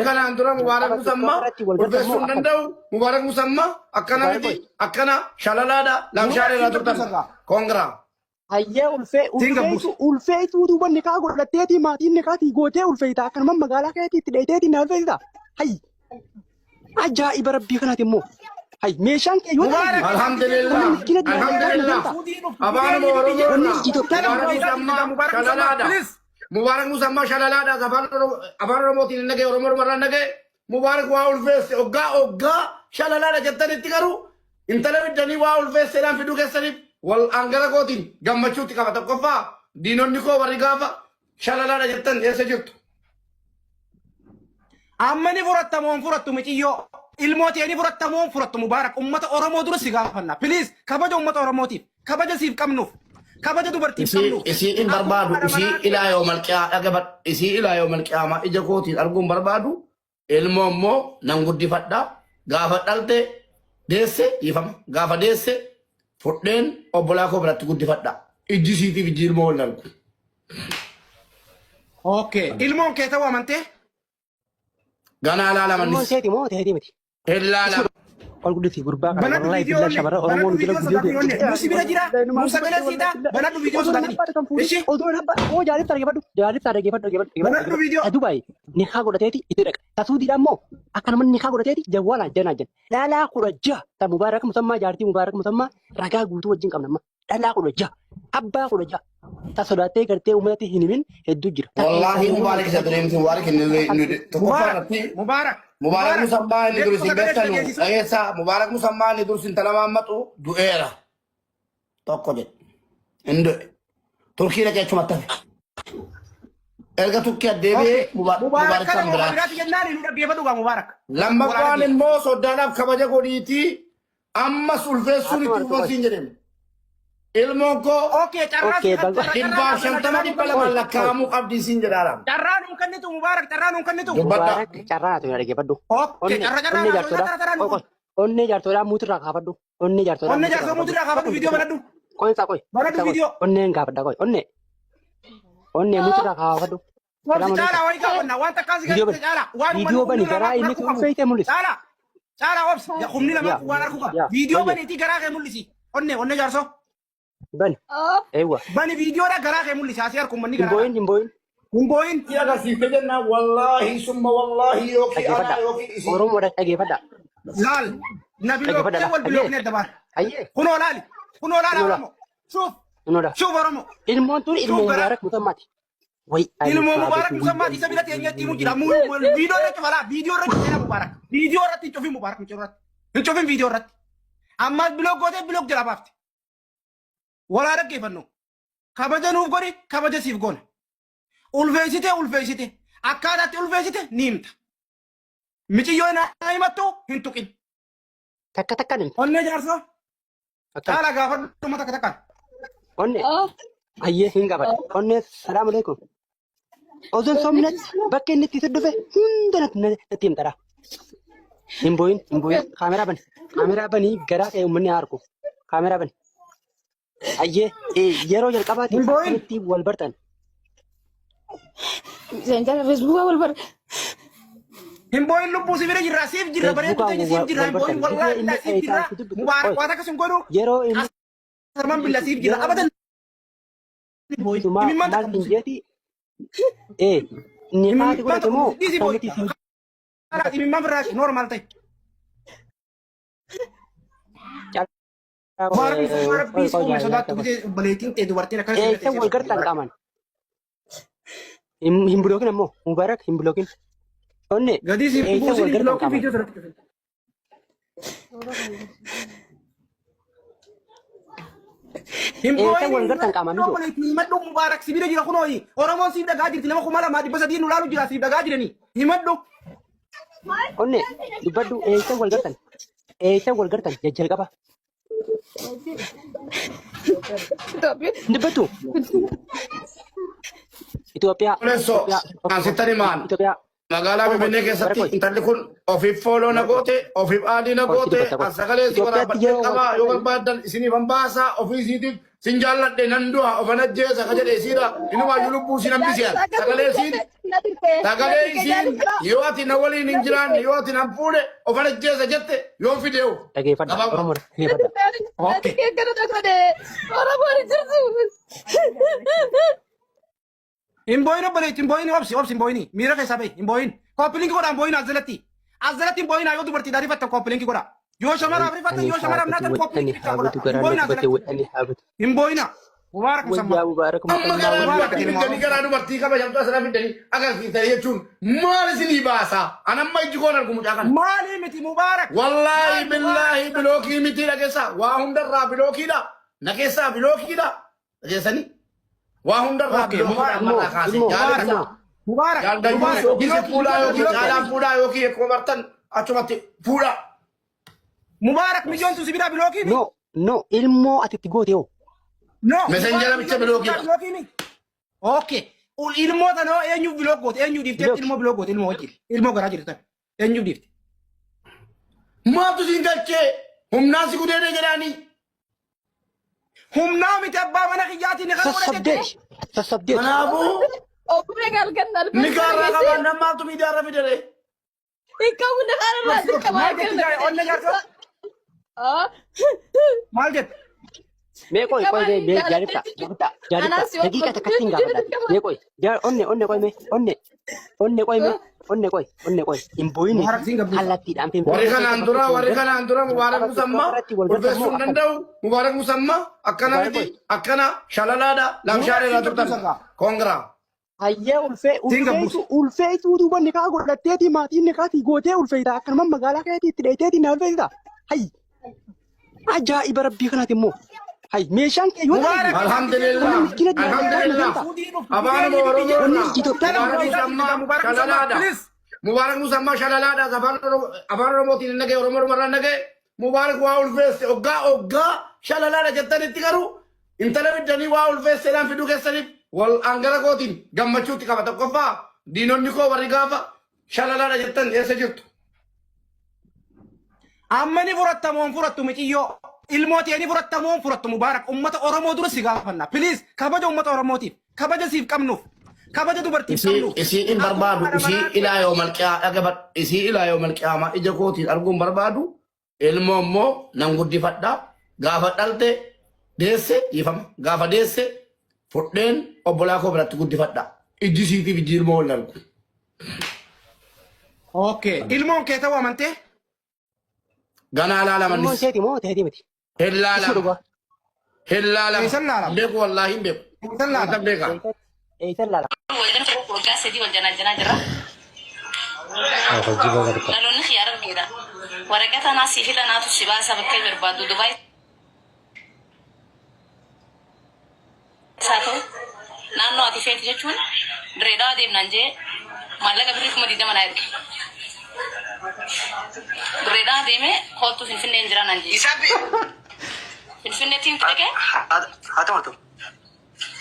kana andura mubarak musamma ulfeessuun danda'u mubarak musamma akkana miti akkana shalalaadha lamshaareedha turtan koongiraa. Hayyee ulfeetu duuba nikaa godhatteeti maatiin nikaatii gootee ulfeeyita akkanuma magaalaa keetiitti dheeteeti na ulfeeyita. Hayyi ajaa'iba rabbii kanaati immoo. Hayyi meeshaan kee yoo ta'e alhamdulillah abaan mubarak musamma shalalaadha afaan oromootiin nagee oromoo irraa nagee mubarak waa ulfeesse oggaa shalalaadha jettanitti garuu intala biddanii waa ulfeesseedhaan fiduu keessaniif wal angala gootiin gammachuutti qaba tokkoffaa diinonni koo warri gaafa shalalaadha jettan eessa jirtu. Ammani furattamoon furattu miciyyoo ilmootii furattamoon furattu mubaarak ummata oromoo dura si gaafanna please kabaja ummata oromootiif kabaja siif qabnuuf kabaja dubartiif qabnuuf. Isii in barbaadu isii ilaa yoo malqiyaa dhagabat isii ilaa yoo malqiyaamaa ija kootiin arguun barbaadu ilmoo immoo nan guddifadhaa gaafa dhalte deesse dhiifama gaafa deesse fudheen obbolaa koo biratti guddifadhaa ijji isiitiif ijji ilmoo wal darbu. Okay ilmoon kee ta'uu amantee. Ganaa laalamannis. Ilmoon seeti moo ta'eeti miti. Ilaalama. Ol gudditii gurbaa kana wallahi billa shabara oromoon bira guddee. Musi bira jira. Musa bira siita. Banadhu viidiyoo sodaatini. Ishi. Oduun habba oo jaalibta dhaggeeffadhu. Jaalibta dhaggeeffadhu. Banadhu viidiyoo. Dubaay nikaa godhateeti itti dhaqa. Tasuudiidhaan moo akkanuma nikaa godhateeti jawwaalaan janaa jan. Dhalaa kudha jaha ta mubaarak musammaa jaartii mubaarak musammaa ragaa guutuu wajjin qabna amma. Dhalaa kudha jaha abbaa kudha jaha. Ta sodaattee gartee uummatatti hin himin hedduu jira. Wallaahi mubaarak isa tureemti mubaarak inni tokkoffaarratti. Mubarak musammaa inni dur isin beektanu dhageessaa mubarak musammaa inni dur isin talamaammattu du'eera tokko jedhe hin du'e turkii dhaqee achumatti hafe erga turkii addeebi'ee mubarak kan biraa lammaffaan immoo soddaadhaaf kabaja godhiitii ammas ulfeessuun itti uffansiin jedhemu ilmoon koo dhibbaaf shantama dhibba lama lakkaa'amuu qabdii siin jedhaadhaan. Carraan hin kennitu mubaarak carraan hin kennitu. Mubaarak carraa ta'e dhaggeeffadhu. Onnee jaartoodhaa muutirraa kaafadhu. Onnee jaartoodhaa muutirraa kaafadhu viidiyoo banadhu. Qoinsaa qoi. Banadhu viidiyoo. Onneen gaafadha qoi. Onnee muutirraa kaafadhu. Caalaa wayii gaafannaa waan takkaas galtee caalaa. Viidiyoo bani garaa inni kun feete mul'isa. Caalaa obsi humni lama waan argu qaba. Viidiyoo baniitii garaa kee mul'isi. Onnee jaarsoo. Bani. Ewa. Bani videoda garaa kee mul'isa asii harkuma ni garaa. Humboyin. Yaa agarsiifte jennaan wallaahi summa wallaahi yookiin anaa yookiin isin. Oromoodha dhaggeeffadha. Laal. Nabi lookee wal bilooknee dabar. Hayyee. Kunoo laali. Kunoo laala Oromoo. Suuf. Suuf Oromoo. Ilmoon tun ilmoo mubaarak musammaati. Ilmoo mubaarak musammaati isa bira teenyeetti himu jira. Viidiyoo irratti falaa. Viidiyoo irratti jira mubaarak. Viidiyoo irratti hin cufin mubaarak hin cufin viidiyoo irratti. Ammas bilook gootee bilook jala baafte. Walaa dhaggeeffannu kabaja nuuf godhi kabaja siif goona ulfeessite akkaataatti ulfeessite ni himta miciyyoo naa himattu hin tuqin takkan himta onnee jaarsoo caalaa gaafadhu mata takkan onnee hayyee hin gaafadha onnee salaamu alaikum ozoon somnatti bakka inni itti dhufe hunda natti himtadha hin booyin kaameraa banii garaa kee uummanni haa argu kaameraa bani. Ayyee yeroo jalqabaatiif akkamitti wal bartan? Seentara Feesbuukaa wal bar. Himboyin lubbuu si bira jirra siif jirra bareedu ta'e siif jirra himboyin wallaahi siif jirra mubaarak waan akkasum godhu yeroo inni sarman billa siif jirra abadan. Maal hin jeeti? Ni maati godhate moo? Imimman birraa normaal ta'e. Eessa wal gartaan qaaman? Hin bulookin ammoo mubaarak hin bulookin. Onne eessa wal gartaan qaaman? Eessa wal gartaan qaaman ijo? Himadhu mubaarak sibira jira kunooyi. Oromoon siif dhagaa jirti nama kuma lamaa dhibba sadii nu laalu jira siif dhagaa jiranii. Himadhu. Onne dubbadhu eessa wal gartaan? Eessa wal gartaan jajjalqaba? Dubbatu. Itoophiyaa. Asittani maal? Itoophiyaa. magaalaa Finfinnee keessatti intalli kun ofiif fooloo na goote, ofiif aadii na goote, sagalee si waraabadhee qabaa yoo barbaadan isiniif hambaasaa ofii isiitiif sin jaalladhe nan du'a ofan ajjeesa ka jedhe isiidha inumaayyuu lubbuu isin hambisiyan sagalee isiin yoo ati na waliin hin jiraanne yoo ati nan fuudhe ofan ajjeesa jette yoo fideewu. Dhageeffadha Oromoodha. Imboyin obboleetti imboyin obsi imboyini miira keessa bahi imboyin kooppilinki godha imboyin azalatti imboyin yoo dubartii daarifatta kooppilinki godha yoo shamaraaf rifatta yoo shamaraaf naatan kooppilinki godha imboyin azalatti imboyina mubaarak musammaa amma garaa dubartii kabajamtu asirraa fiddanii agarsiisanii jechuun maal isinii baasaa anamma ijji koon argu mucaa kana maalii miti mubaarak wallaahi billaahi bilookii miti dhageessaa waa hundarraa bilookiidha dhageessaa bilookiidha dhageessanii waa hundarraa bilookiidha kaasee jaalladha jaalladha yookiin fuudhaa yookiin jaalaan fuudhaa yookiin akkuma bartan achumatti fuudha mubaarak milyoontu si biraa bilookii no ilmoo atitti goote yoo no messenjera bicha bilookii okay ilmoo tanoo eenyuuf bilook goote eenyuuf dhiiftee ilmoo bilook goote ilmoo wajjin ilmoo garaa jirtan eenyuuf dhiifte maaltu siin galchee humnaan si gudeedee jedhaanii humnaa miti abbaa mana kiyyaatiin sassabdeet kanaafuu Obrigado, galgannaa. ni gaarraa qabaan nammaatu miidiyaarra fidere Ikaw na ka maal jette mee qoy jaarifta daqiiqa takkattiin gaafadha mee qoy onne qoy mee onne qoy hin booyini kallattiidhaan warri kanaan dura mubaarak musammaa ulfeessuu hin danda'u mubaarak musammaa akkana miti akkana shalalaadha lamshaareedha turtan koongiraa hayyee ulfeetuu duuba nikaa godhatteeti maatiin nikaatii gootee ulfeeyta akkanuma magaalaa keetii itti dheeteeti na ulfeeyta hayy ajaa'iba rabbii kanaati immoo hayy meeshaan kee yoo ta'e alhamdulillah abaan mubaarak musammaa shalalaadha afaan oromootiin nagee oromoo irraa nagee mubaarak waa ulfeesse oggaa shalalaadha jettanitti garuu intala biddanii waa ulfeesseedhaan fiduu keessaniif wal angara kootiin gammachuutti qaba tokkoffaa diinonni koo warri gaafa shalalaadha jettan eessa jirtu. Amma ni furattamoon furattu miciyyoo ilmooti ni furattamoon furattu mubaarak ummata oromoo dura si gaafanna please kabaja ummata oromootiif kabaja siif qabnuuf kabaja dubartiif qabnuuf. Isii in barbaadu isii ilaa yoo malqiyaa dhagabat isii ilaa yoo malqiyaa ija kootiin arguun barbaadu ilmoo immoo nan guddifadhaa gaafa dhalte deesse dhiifama gaafa deesse fudheen obbolaa koo biratti guddifadha ijji siitiif ijji ilmoo wal argu. Okay ilmoon kee ta'uu amantee. Ganaa laalaman ilmoon seeti moo ta'eeti miti hellaalama beeku wallaahi hin beeku kan beeka eeysan laala waggaa sadii wal janaa jira dhaloonni xiyyaara argeedha waraqaa tanaa siif hidhanaatu si baasa bakka barbaadu Dubaay isaa ta'u naannoo ati feeti jechuun Direedawaa deemnaan jee maallaqa birrii 20 erge Direedawaa deemee kootu Finfinnee hin jiraan jee Finfinneetiin dhaqee haa ta'u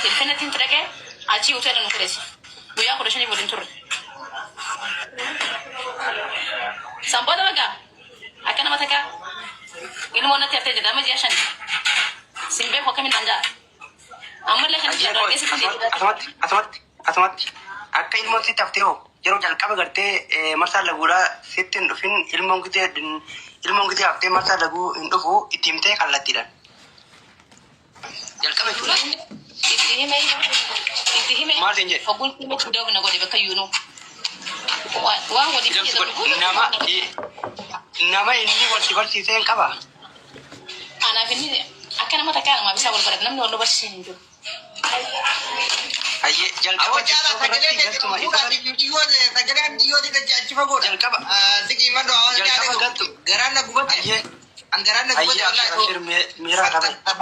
Finfinneetiin dhaqee achii hoteela nu fudhese guyyaa 15 waliin turre Sambooda bagaa akka nama takkaa ilmoo natti haftee jedhama ji'a 5 simbee hokkamiin dhangaa ammallee kan asumatti akka ilmoon sitti haftee hoo yeroo jalqaba gartee marsaa laguudhaa sitti hin dhufin ilmoon gitee haftee marsaa laguu hin dhufu itti himtee kallattiidhaan. Jalqaba jechuudha. itti hime Maal hin jedhe? hogguun hime guddaa guna godhe bakka yuunuu waan waliin nama inni walitti barsiisee hin qabaa. anaaf inni akka nama takkaa namaaf isaa wal barate namni wal barsiisee hin jiru. Ayyee jalqaba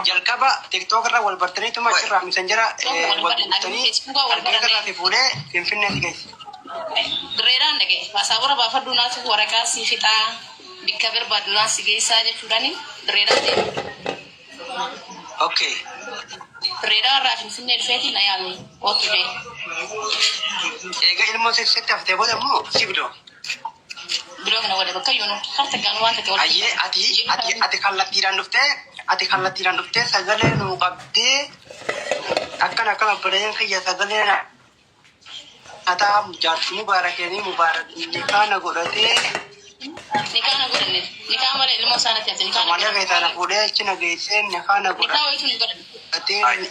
jalqaba tiktok irraa wal bartaniituma achirraa misanjara wal buutanii argeetarraa fi fuudhee finfinneetti geesse. Direedaan dhaqee paasaabora baafadhuu naatu waraqaa si fixaa bikka barbaadu naan si geessaa jechuudhaani direedaan deema. Okay. Reedaan raafin sinnee dhufeetiin na yaame kootu jee. Egaa ilmoo seetti haftee booda immoo si bidoo. Biloo kana wada bakka yoonu harta gaanu waan ta'e Ayyee ati kallattiidhaan dhuftee sagalee nuu qabdee akkana bareedan kiyya sagalee hataa jaartii nikaana godhatee. Nikaana godhanne nikaa malee ilmoo isaanitti hafte nikaana. Malee keessaana fuudhee achi na geessee nikaana godhatee. Nikaa wayitu ni godhanne.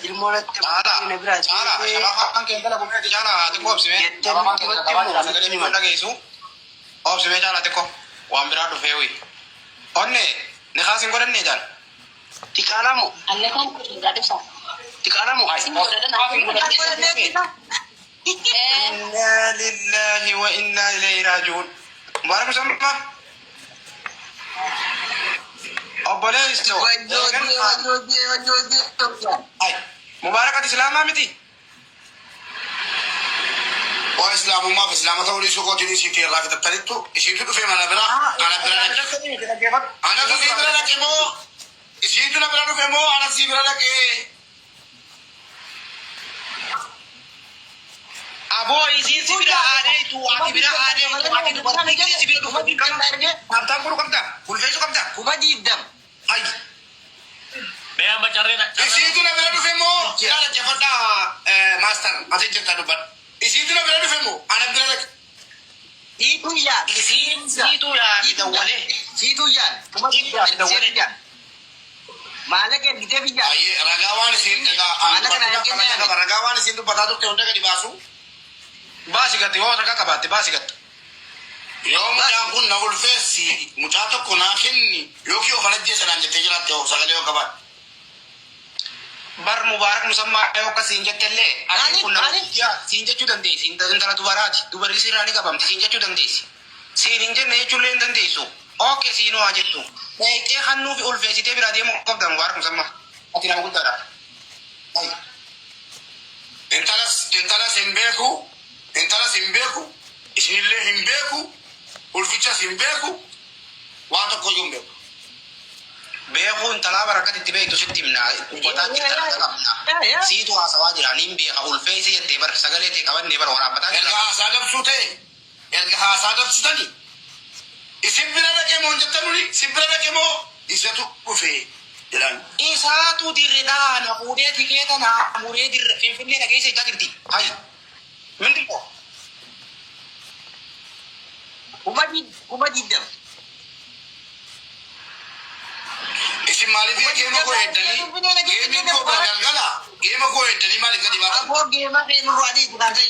Ilmoo irratti na biraa Kan keentala kumneeti jaala xiqqoo obsime. Sagalee ni dhageessu. Obsime jaala xiqqoo waan biraa dhufee wuyi. Onne nikaasin godhanne jaala. Tiqaalamu. Alle kan godhadhisa. Tiqaalamu. Sin godhadhan. Inna lillahi wa inna ilayhi raaji'uun. Mubaarak musamma. Obboleessu. Mubaarak ati islaamaa miti. Waa islaamummaaf islaama ta'uu dhiisuu kootiin isiitii irraa fitattalittu isiitu dhufee mana biraa ana bira dhaqe. Anatu sii bira dhaqe moo isiitu na bira dhufe moo ana sii bira dhaqe. Aboo isiin si bira aadeetu ati bira aadeetu ati dubartii si bira dhufu dirqama. Abtaan kuru qabda kulfeessu qabda. Kuma diidam. Hay. Beyan bacarrena. Isiitu na bira dhufe moo ilaala jafadhaa maastar ati jirta dubban. Isiitu na bira dhufe moo ana bira dhaqe. Itu ya. Siitu yaa dawwalee. Situ ya. Kuma diidam. Maala kee bitee biyya. Ayyee ragaawwan isiin dhagaa ragaawwan isiin dubbataa turte hunda gadi baasu. Baasi gatte yoo ragaa qabaatte baasi gatte. Yoo mucaan kun na ulfeessi mucaa tokko naa kenni yookiin of alajjeessanaan jettee jiraatte yoo sagalee yoo qabaat. Bar mubaarak musammaa yoo akkasiin jettellee ati kun nama siin jechuu dandeessi intala dubaraati dubarri sirraanii qabamti siin jechuu dandeessi. Siin hin jenne jechuullee hin dandeessu. Ookee siinoo haa jettu. Meeqee hannuufi ulfeessitee biraa deemuu qabda mubaarak musammaa. Ati nama guddaadha. Intalas hin beeku isinillee hin beeku ulfichas hin beeku waan tokko iyyuu hin beeku. Beekuu intalaa barakkatti itti beektu sitti himnaa uffataa jirta qabna. Siitu haasawaa jira niin beeka ulfeessi jettee bar sagalee ta'e qabannee bar waraabbataa Erga haasaa dabsuu ta'e erga haasaa dabsitanii isin bira dhaqee moo hin jettanuni isin bira dhaqee moo isatu dhufee jedhan. Isaatu dirredhaa na fuudhee tikeeta na muree dirre finfinnee dhageessa ijaa jirti. Hayi. Mindi ko. Kuma diidam. Isin maaliif geema koo heddanii geemii koo galgala geema koo heddanii maaliif gadi baatan. Aboo geema kee nurraa dhiibu kan ta'e.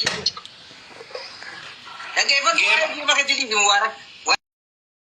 Dhageeffatu geema kee diliifi mubaarak.